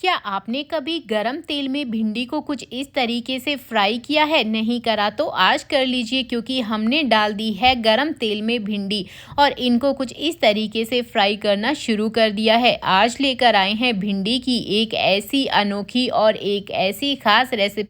क्या आपने कभी गरम तेल में भिंडी को कुछ इस तरीके से फ्राई किया है? नहीं करा तो आज कर लीजिए, क्योंकि हमने डाल दी है गरम तेल में भिंडी और इनको कुछ इस तरीके से फ्राई करना शुरू कर दिया है। आज लेकर आए हैं भिंडी की एक ऐसी अनोखी और एक ऐसी खास रेसिपी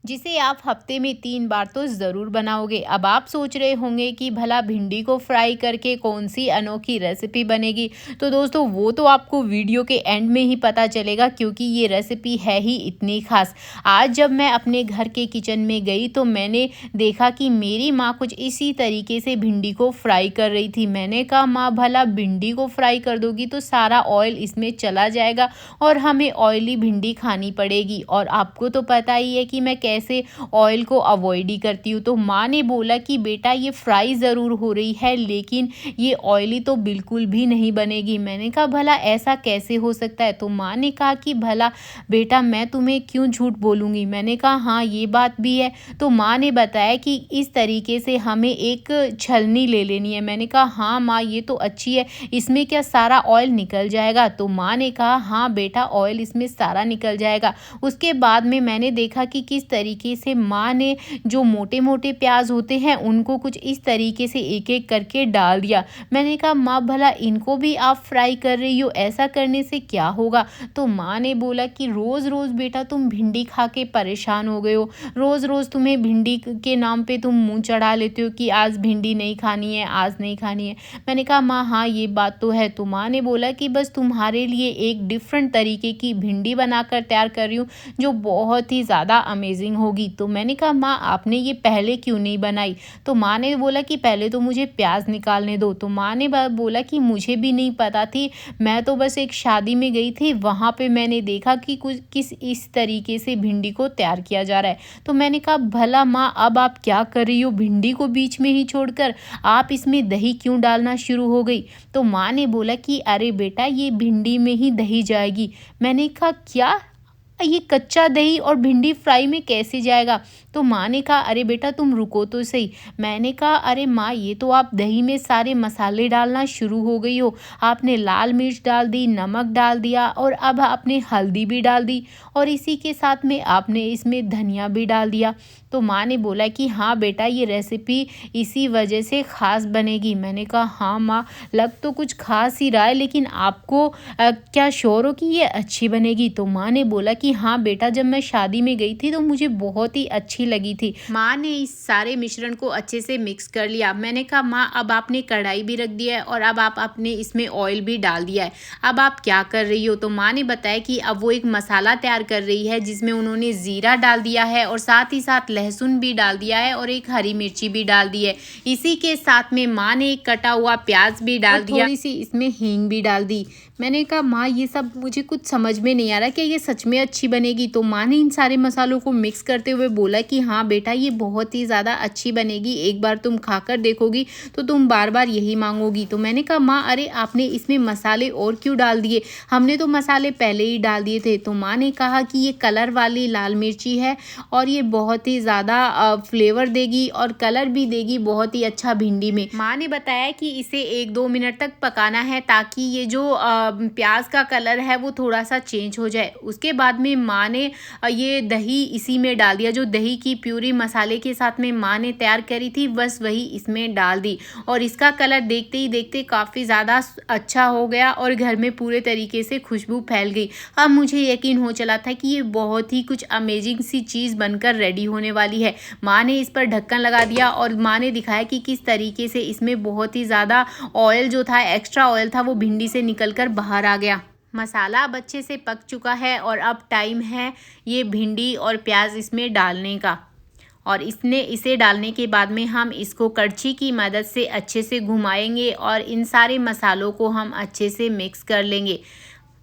जिसे आप हफ्ते में 3 बार तो ज़रूर बनाओगे। अब आप सोच रहे होंगे कि भला भिंडी को फ्राई करके कौन-सी अनोखी रेसिपी बनेगी। तो दोस्तों, वो तो आपको वीडियो के एंड में ही पता चलेगा, क्योंकि ये रेसिपी है ही इतनी ख़ास। आज जब मैं अपने घर के किचन में गई तो मैंने देखा कि मेरी माँ कुछ इसी तरीके से भिंडी को फ्राई कर रही थी। मैंने कहा, माँ भला भिंडी को फ्राई कर दोगी तो सारा ऑयल इसमें चला जाएगा और हमें ऑयली भिंडी खानी पड़ेगी, और आपको तो पता ही है कि मैं कैसे ऑयल को अवॉइड ही करती हूँ। तो माँ ने बोला कि बेटा, ये फ्राई ज़रूर हो रही है लेकिन ये ऑयली तो बिल्कुल भी नहीं बनेगी। मैंने कहा, भला ऐसा कैसे हो सकता है? तो माँ ने कहा कि भला बेटा, मैं तुम्हें क्यों झूठ बोलूँगी। मैंने कहा, हाँ ये बात भी है। तो माँ ने बताया कि इस तरीके से हमें एक छलनी ले लेनी है। मैंने कहा, हाँ माँ, ये तो अच्छी है, इसमें क्या सारा ऑयल निकल जाएगा? तो माँ ने कहा, हाँ बेटा, ऑयल इसमें सारा निकल जाएगा। उसके बाद में मैंने देखा कि किस तरीके से माँ ने जो मोटे मोटे प्याज होते हैं उनको कुछ इस तरीके से एक एक करके डाल दिया। मैंने कहा, माँ भला इनको भी आप फ्राई कर रही हो, ऐसा करने से क्या होगा? तो माँ ने बोला कि रोज़ रोज़ बेटा तुम भिंडी खा के परेशान हो गए हो, रोज़ रोज़ तुम्हें भिंडी के नाम पे तुम मुँह चढ़ा लेते हो कि आज भिंडी नहीं खानी है, आज नहीं खानी है। मैंने कहा, माँ हाँ ये बात तो है। तो माँ ने बोला कि बस तुम्हारे लिए एक डिफरेंट तरीके की भिंडी बनाकर तैयार कर रही हूँ जो बहुत ही ज़्यादा अमेजिंग होगी। तो मैंने कहा, माँ आपने ये पहले क्यों नहीं बनाई? तो माँ ने बोला कि पहले तो मुझे प्याज निकालने दो। तो माँ ने बोला कि मुझे भी नहीं पता थी, मैं तो बस एक शादी में गई थी, वहाँ पे मैंने देखा कि कुछ किस इस तरीके से भिंडी को तैयार किया जा रहा है। तो मैंने कहा, भला माँ अब आप क्या कर रही हो? भिंडी को बीच में ही छोड़कर आप इसमें दही क्यों डालना शुरू हो गई? तो माँ ने बोला कि अरे बेटा, ये भिंडी में ही दही जाएगी। मैंने कहा, क्या ये कच्चा दही और भिंडी फ्राई में कैसे जाएगा? तो माँ ने कहा, अरे बेटा तुम रुको तो सही। मैंने कहा, अरे माँ, ये तो आप दही में सारे मसाले डालना शुरू हो गई हो। आपने लाल मिर्च डाल दी, नमक डाल दिया और अब आपने हल्दी भी डाल दी और इसी के साथ में आपने इसमें धनिया भी डाल दिया। तो माँ ने बोला कि हाँ बेटा, ये रेसिपी इसी वजह से ख़ास बनेगी। मैंने कहा, हाँ माँ, लग तो कुछ खास ही रहा है, लेकिन आपको क्या श्योर हो कि ये अच्छी बनेगी? तो माँ ने बोला कि हाँ बेटा, जब मैं शादी में गई थी तो मुझे बहुत ही अच्छी लगी थी। माँ ने इस सारे मिश्रण को अच्छे से मिक्स कर लिया। मैंने कहा, माँ अब आपने कढ़ाई भी रख दिया है और अब आपने इसमें ऑयल भी डाल दिया है, अब आप क्या कर रही हो? तो माँ ने बताया कि अब वो एक मसाला तैयार कर रही है जिसमें उन्होंने ज़ीरा डाल दिया है और साथ ही साथ लहसुन भी डाल दिया है और एक हरी मिर्ची भी डाल दी है। इसी के साथ में माँ ने एक कटा हुआ प्याज भी डाल दिया, थोड़ी सी इसमें हींग भी डाल दी। मैंने कहा, माँ ये सब मुझे कुछ समझ में नहीं आ रहा, क्या ये सच में अच्छी बनेगी? तो माँ ने इन सारे मसालों को मिक्स करते हुए बोला कि हाँ बेटा, ये बहुत ही ज़्यादा अच्छी बनेगी, एक बार तुम खाकर देखोगी तो तुम बार बार यही मांगोगी। तो मैंने कहा, माँ अरे आपने इसमें मसाले और क्यों डाल दिए? हमने तो मसाले पहले ही डाल दिए थे। तो माँ ने कहा कि ये कलर वाली लाल मिर्ची है और ये बहुत ही ज़्यादा फ्लेवर देगी और कलर भी देगी बहुत ही अच्छा भिंडी में। माँ ने बताया कि इसे 1-2 मिनट तक पकाना है ताकि ये जो प्याज का कलर है वो थोड़ा सा चेंज हो जाए। उसके बाद में माँ ने ये दही इसी में डाल दिया, जो दही की प्यूरी मसाले के साथ में माँ ने तैयार करी थी, बस वही इसमें डाल दी और इसका कलर देखते ही देखते काफ़ी ज़्यादा अच्छा हो गया और घर में पूरे तरीके से खुशबू फैल गई। अब मुझे यकीन हो चला था कि ये बहुत ही कुछ अमेजिंग सी चीज़ बनकर रेडी होने वाली है। माँ ने इस पर ढक्कन लगा दिया और माँ ने दिखाया कि किस तरीके से इसमें बहुत ही ज़्यादा ऑयल जो था, एक्स्ट्रा ऑयल था, वो भिंडी से निकल कर बाहर आ गया। मसाला अब अच्छे से पक चुका है और अब टाइम है ये भिंडी और प्याज इसमें डालने का। और इसे डालने के बाद में हम इसको कड़छी की मदद से अच्छे से घुमाएंगे और इन सारे मसालों को हम अच्छे से मिक्स कर लेंगे।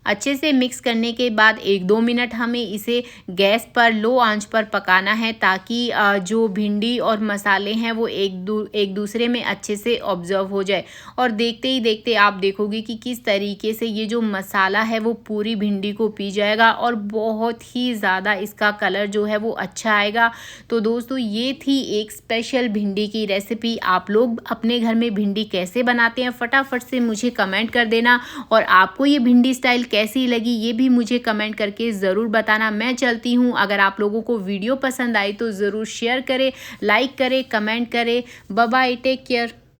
अच्छे से मिक्स करने के बाद 1-2 मिनट हमें इसे गैस पर लो आंच पर पकाना है ताकि जो भिंडी और मसाले हैं वो एक दूसरे में अच्छे से ऑब्जर्व हो जाए। और देखते ही देखते आप देखोगे कि किस तरीके से ये जो मसाला है वो पूरी भिंडी को पी जाएगा और बहुत ही ज़्यादा इसका कलर जो है वो अच्छा आएगा। तो दोस्तों, ये थी एक स्पेशल भिंडी की रेसिपी। आप लोग अपने घर में भिंडी कैसे बनाते हैं फटाफट से मुझे कमेंट कर देना और आपको ये भिंडी स्टाइल कैसी लगी ये भी मुझे कमेंट करके ज़रूर बताना। मैं चलती हूँ, अगर आप लोगों को वीडियो पसंद आई तो ज़रूर शेयर करें, लाइक करें, कमेंट करें। Bye bye, take care.